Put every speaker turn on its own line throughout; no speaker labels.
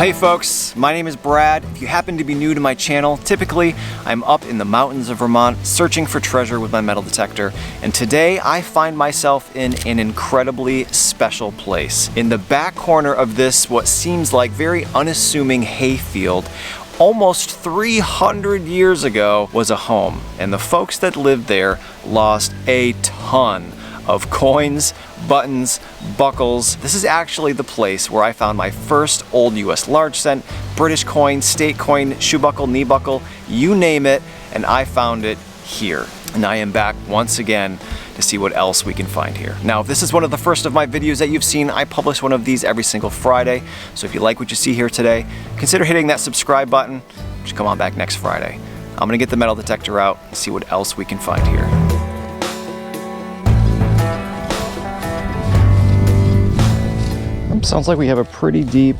Hey folks, my name is Brad. If you happen to be new to my channel, typically I'm up in the mountains of Vermont searching for treasure with my metal detector, and today I find myself in an incredibly special place. In the back corner of this, what seems like very unassuming hayfield, almost 300 years ago was a home, and the folks that lived there lost a ton of coins, buttons, buckles. This is actually the place where I found my first old US large cent, British coin, state coin, shoe buckle, knee buckle, you name it, and I found it here. And I am back once again to see what else we can find here. Now, if this is one of the first of my videos that you've seen, I publish one of these every single Friday. So if you like what you see here today, consider hitting that subscribe button. Just come on back next Friday. I'm gonna get the metal detector out and see what else we can find here. Sounds like we have a pretty deep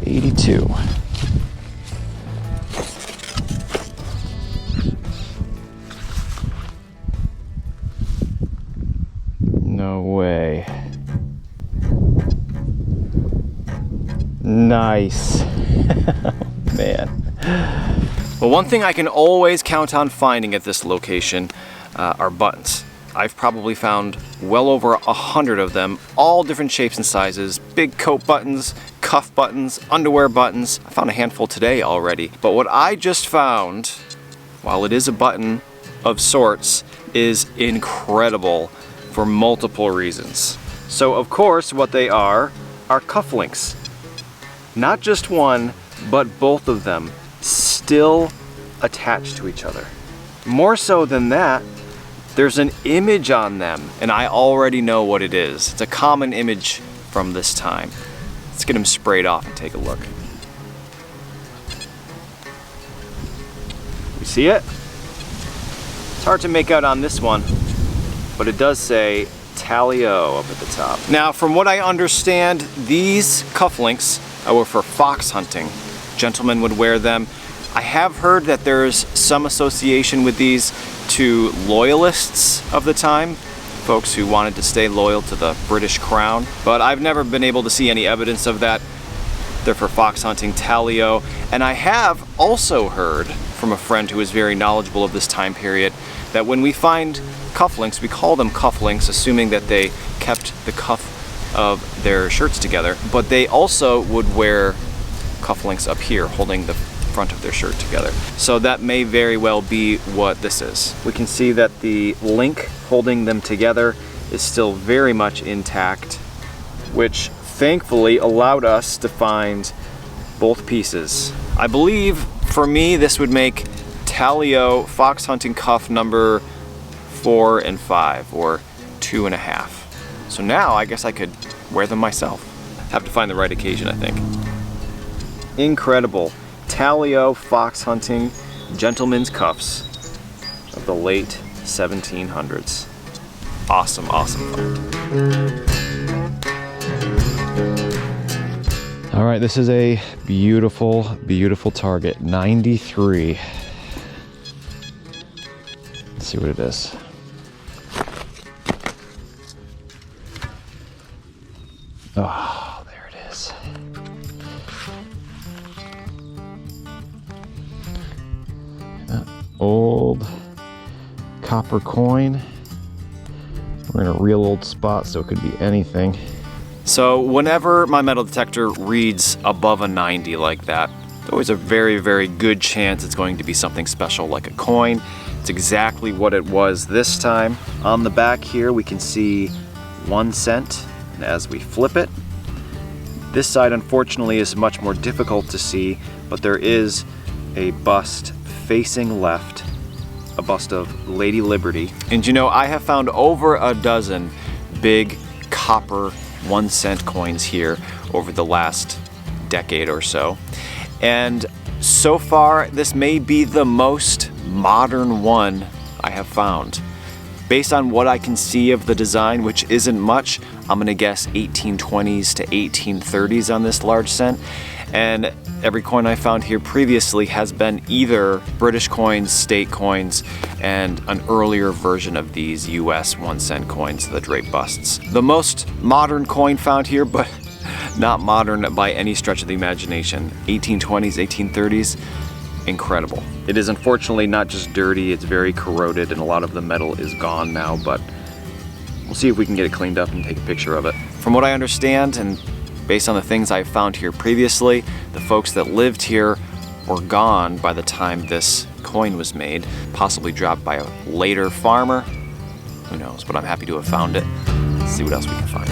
82. No way. Nice. Man. Well, one thing I can always count on finding at this location are buttons. I've probably found well over 100 of them, all different shapes and sizes, big coat buttons, cuff buttons, underwear buttons. I found a handful today already. But what I just found, while it is a button of sorts, is incredible for multiple reasons. So of course what they are cufflinks. Not just one, but both of them still attached to each other. More so than that, there's an image on them, and I already know what it is. It's a common image from this time. Let's get them sprayed off and take a look. You see it? It's hard to make out on this one, but it does say Talio up at the top. Now, from what I understand, these cufflinks were for fox hunting. Gentlemen would wear them. I have heard that there's some association with these to loyalists of the time, folks who wanted to stay loyal to the British crown, but I've never been able to see any evidence of that. They're for fox hunting, Talio, and I have also heard from a friend who is very knowledgeable of this time period that when we find cufflinks, we call them cufflinks, assuming that they kept the cuff of their shirts together, but they also would wear cufflinks up here, holding the front of their shirt together. So that may very well be what this is. We can see that the link holding them together is still very much intact, which thankfully allowed us to find both pieces. I believe for me this would make Talio fox hunting cuff number 4 and 5, or 2.5. So now I guess I could wear them myself. Have to find the right occasion, I think. Incredible. Talio fox hunting gentleman's cuffs of the late 1700s. Awesome, awesome find. All right, this is a beautiful, beautiful target, 93. Let's see what it is. Oh, there it is. Old copper coin. We're in a real old spot, so it could be anything. So whenever my metal detector reads above a 90 like that, there's always a very, very good chance it's going to be something special like a coin. It's exactly what it was this time. On the back here we can see 1 cent, and as we flip it, this side unfortunately is much more difficult to see, but there is a bust facing left, a bust of Lady Liberty. And you know, I have found over a dozen big copper 1 cent coins here over the last decade or so. And so far, this may be the most modern one I have found. Based on what I can see of the design, which isn't much, I'm gonna guess 1820s to 1830s on this large cent. And every coin I found here previously has been either British coins, state coins, and an earlier version of these US 1 cent coins, the drape busts. The most modern coin found here, but Not modern by any stretch of the imagination. 1820s, 1830s, incredible. It is unfortunately not just dirty, it's very corroded and a lot of the metal is gone now, but we'll see if we can get it cleaned up and take a picture of it. From what I understand, and based on the things I've found here previously, the folks that lived here were gone by the time this coin was made, possibly dropped by a later farmer. Who knows, but I'm happy to have found it. Let's see what else we can find.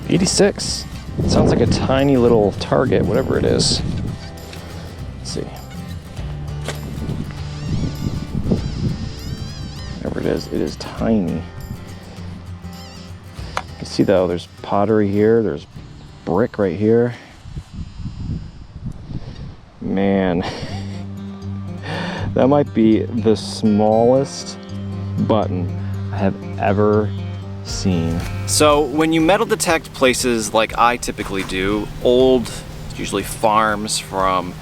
$86. Sounds like a tiny little target, whatever it is. Let's see. Whatever it is tiny. You can see though, there's pottery here, there's brick right here. Man, that might be the smallest button I have ever seen. So when you metal detect places like I typically do, old, usually farms from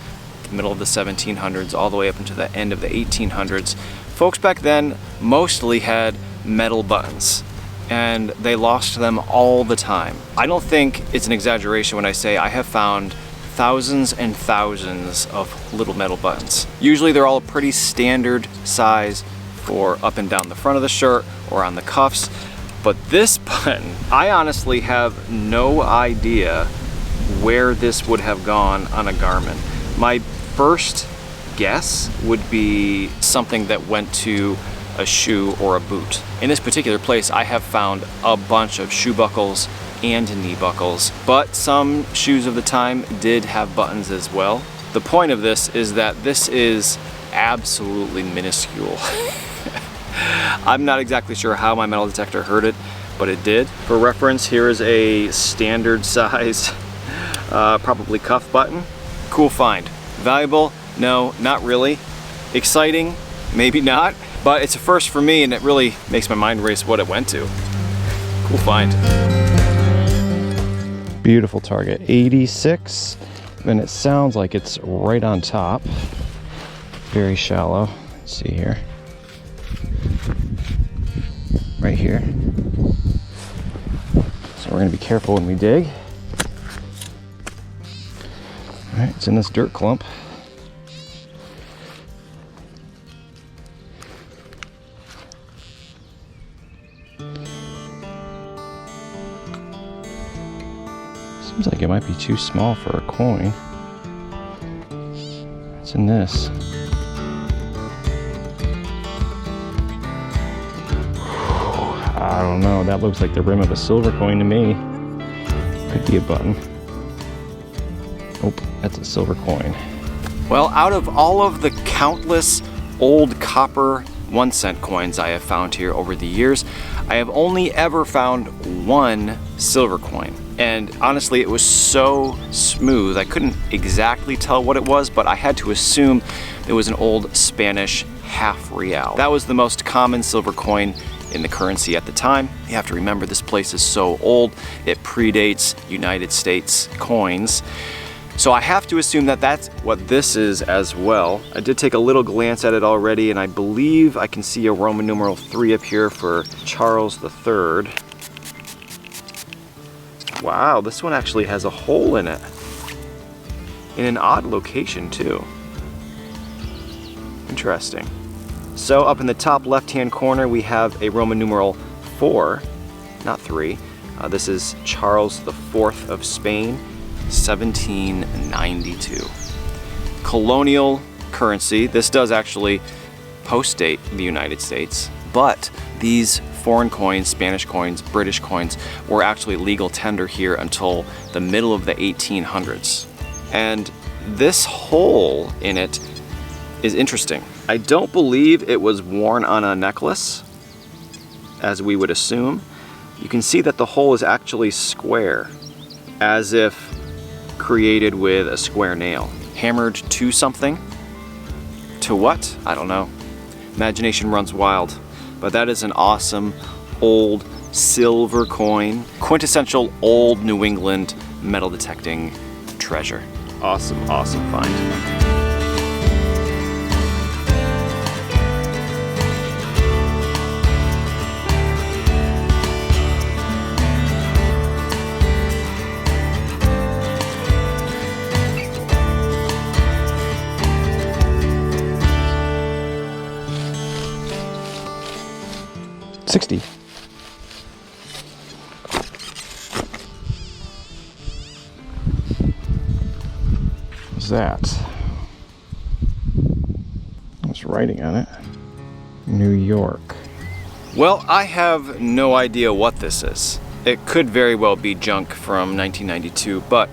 the middle of the 1700s all the way up into the end of the 1800s, folks back then mostly had metal buttons and they lost them all the time. I don't think it's an exaggeration when I say I have found thousands and thousands of little metal buttons. Usually they're all a pretty standard size for up and down the front of the shirt or on the cuffs. But this button, I honestly have no idea where this would have gone on a garment. My first guess would be something that went to a shoe or a boot. In this particular place, I have found a bunch of shoe buckles and knee buckles, but some shoes of the time did have buttons as well. The point of this is that this is absolutely minuscule. I'm not exactly sure how my metal detector heard it, but it did. For reference, here is a standard size, probably cuff button. Cool find. Valuable? No, not really. Exciting? Maybe not. But it's a first for me and it really makes my mind race what it went to. Cool find. Beautiful target. 86, and it sounds like it's right on top. Very shallow. Let's see here. Right here. So we're gonna be careful when we dig. All right, it's in this dirt clump. Seems like it might be too small for a coin. It's in this. I don't know, that looks like the rim of a silver coin to me. Could be a button. Nope, that's a silver coin. Well, out of all of the countless old copper 1 cent coins I have found here over the years, I have only ever found one silver coin. And honestly, it was so smooth, I couldn't exactly tell what it was, but I had to assume it was an old Spanish half real. That was the most common silver coin in the currency at the time. You have to remember this place is so old, it predates United States coins. So I have to assume that that's what this is as well. I did take a little glance at it already and I believe I can see a Roman numeral 3 up here for Charles III. Wow, this one actually has a hole in it. In an odd location too. Interesting. So up in the top left-hand corner, we have a Roman numeral 4, not 3. This is Charles IV of Spain, 1792. Colonial currency. This does actually post-date the United States, but these foreign coins, Spanish coins, British coins, were actually legal tender here until the middle of the 1800s. And this hole in it is interesting. I don't believe it was worn on a necklace, as we would assume. You can see that the hole is actually square, as if created with a square nail. Hammered to something? To what? I don't know. Imagination runs wild. But that is an awesome old silver coin. Quintessential old New England metal detecting treasure. Awesome, awesome find. $60. What's that? There's writing on it. New York. Well, I have no idea what this is. It could very well be junk from 1992, but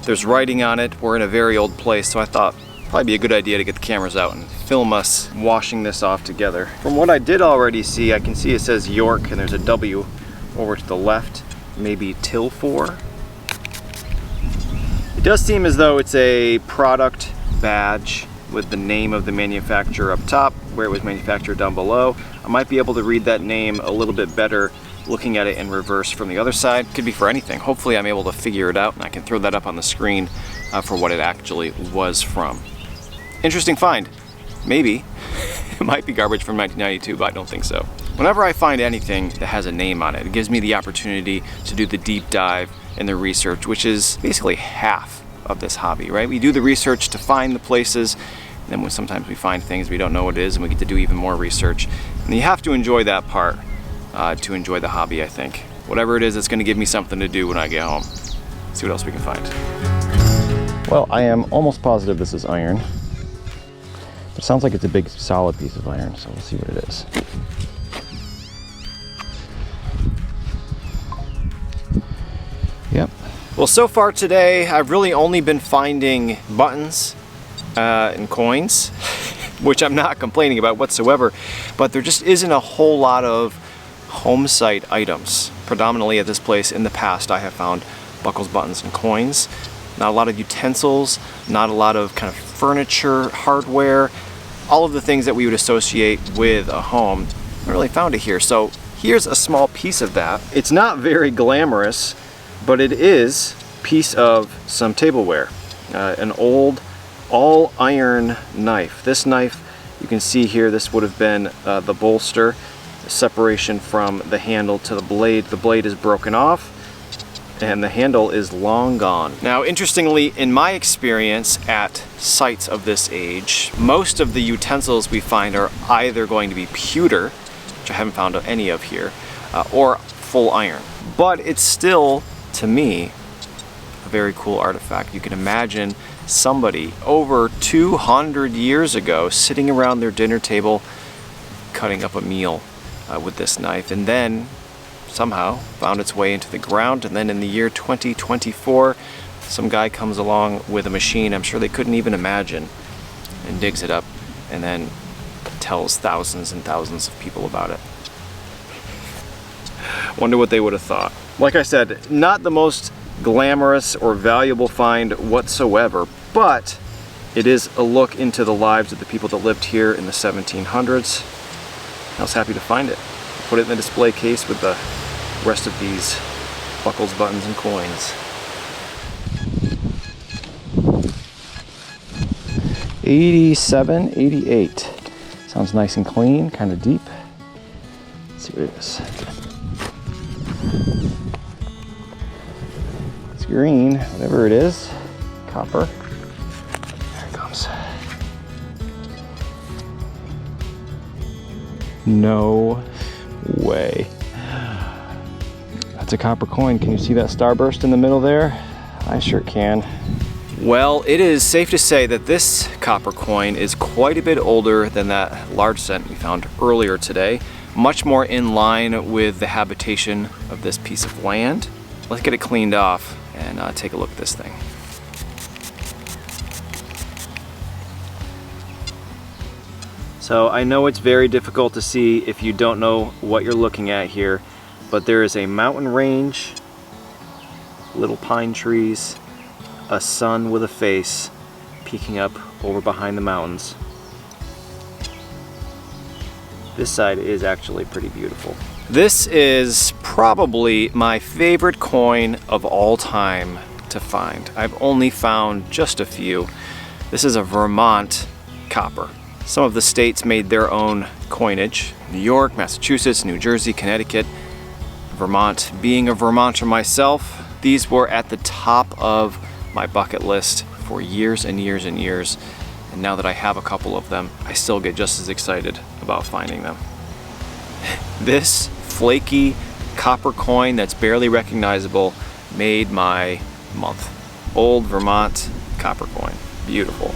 there's writing on it. We're in a very old place, so I thought probably be a good idea to get the cameras out and film us washing this off together. From what I did already see, I can see it says York and there's a W over to the left, maybe Tilfor. It does seem as though it's a product badge with the name of the manufacturer up top, where it was manufactured down below. I might be able to read that name a little bit better looking at it in reverse from the other side. Could be for anything. Hopefully I'm able to figure it out and I can throw that up on the screen for what it actually was from. Interesting find. Maybe. It might be garbage from 1992, but I don't think so. Whenever I find anything that has a name on it, it gives me the opportunity to do the deep dive and the research, which is basically half of this hobby, right? We do the research to find the places, and then sometimes we find things we don't know what it is, and we get to do even more research. And you have to enjoy that part to enjoy the hobby, I think. Whatever it is, it's going to give me something to do when I get home. See what else we can find. Well, I am almost positive this is iron. It sounds like it's a big solid piece of iron, so we'll see what it is. Yep. Well, so far today, I've really only been finding buttons and coins, which I'm not complaining about whatsoever, but there just isn't a whole lot of home site items. Predominantly at this place in the past, I have found buckles, buttons, and coins. Not a lot of utensils, not a lot of kind of furniture, hardware, all of the things that we would associate with a home. I really found it here. So here's a small piece of that. It's not very glamorous, but it is a piece of some tableware. An old all iron knife. This knife, you can see here, this would have been the bolster, the separation from the handle to the blade. The blade is broken off, and the handle is long gone. Now, interestingly, in my experience at sites of this age, most of the utensils we find are either going to be pewter, which I haven't found any of here, or full iron. But it's still, to me, a very cool artifact. You can imagine somebody over 200 years ago sitting around their dinner table cutting up a meal with this knife, and then somehow found its way into the ground, and then in the year 2024 some guy comes along with a machine I'm sure they couldn't even imagine and digs it up and then tells thousands and thousands of people about it. Wonder what they would have thought. Like I said, not the most glamorous or valuable find whatsoever, but it is a look into the lives of the people that lived here in the 1700s. I was happy to find it. Put it in the display case with the rest of these buckles, buttons, and coins. 87, 88. Sounds nice and clean, kind of deep. Let's see what it is. It's green, whatever it is. Copper. There it comes. No way. That's a copper coin. Can you see that starburst in the middle there? I sure can. Well, it is safe to say that this copper coin is quite a bit older than that large cent we found earlier today. Much more in line with the habitation of this piece of land. Let's get it cleaned off and take a look at this thing. So I know it's very difficult to see if you don't know what you're looking at here, but there is a mountain range, little pine trees, a sun with a face peeking up over behind the mountains. This side is actually pretty beautiful. This is probably my favorite coin of all time to find. I've only found just a few. This is a Vermont copper. Some of the states made their own coinage. New York, Massachusetts, New Jersey, Connecticut, Vermont. Being a Vermonter myself, these were at the top of my bucket list for years and years and years. And now that I have a couple of them, I still get just as excited about finding them. This flaky copper coin that's barely recognizable made my month. Old Vermont copper coin. Beautiful.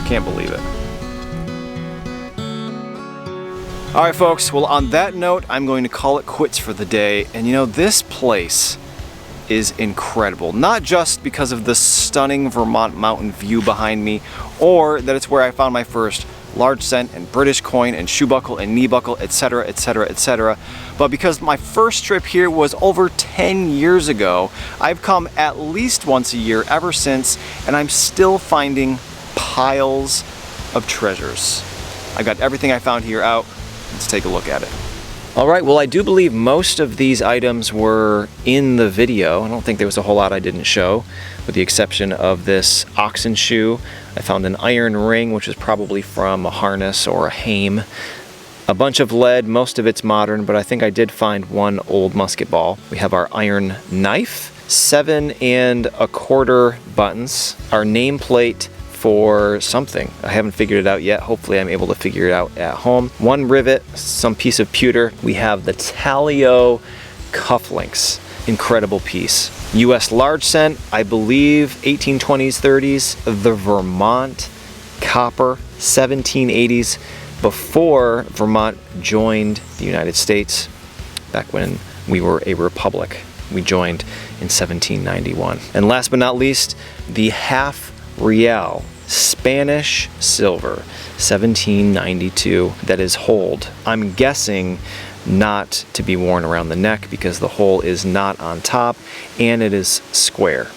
Can't believe it. All right, folks, well, on that note, I'm going to call it quits for the day. And you know, this place is incredible. Not just because of the stunning Vermont mountain view behind me, or that it's where I found my first large cent and British coin and shoe buckle and knee buckle, etc., etc., etc., but because my first trip here was over 10 years ago. I've come at least once a year ever since, and I'm still finding piles of treasures. I got everything I found here out. Let's take a look at it. All right, well, I do believe most of these items were in the video. I don't think there was a whole lot I didn't show, with the exception of this oxen shoe. I found an iron ring, which is probably from a harness or a hame. A bunch of lead, most of it's modern, but I think I did find one old musket ball. We have our iron knife, 7 1/4 buttons, our nameplate for something. I haven't figured it out yet. Hopefully I'm able to figure it out at home. 1 rivet, some piece of pewter. We have the Talio cufflinks. Incredible piece. US large cent, I believe 1820s, 30s. The Vermont copper, 1780s, before Vermont joined the United States, back when we were a republic. We joined in 1791. And last but not least, the half real Spanish silver, 1792, that is holed. I'm guessing not to be worn around the neck because the hole is not on top and it is square.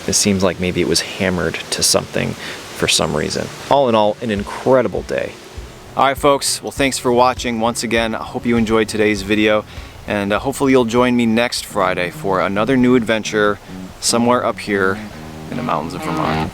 It seems like maybe it was hammered to something for some reason. All in all, an incredible day. All right, folks, well, thanks for watching once again. I hope you enjoyed today's video, and hopefully you'll join me next Friday for another new adventure somewhere up here in the mountains of Vermont.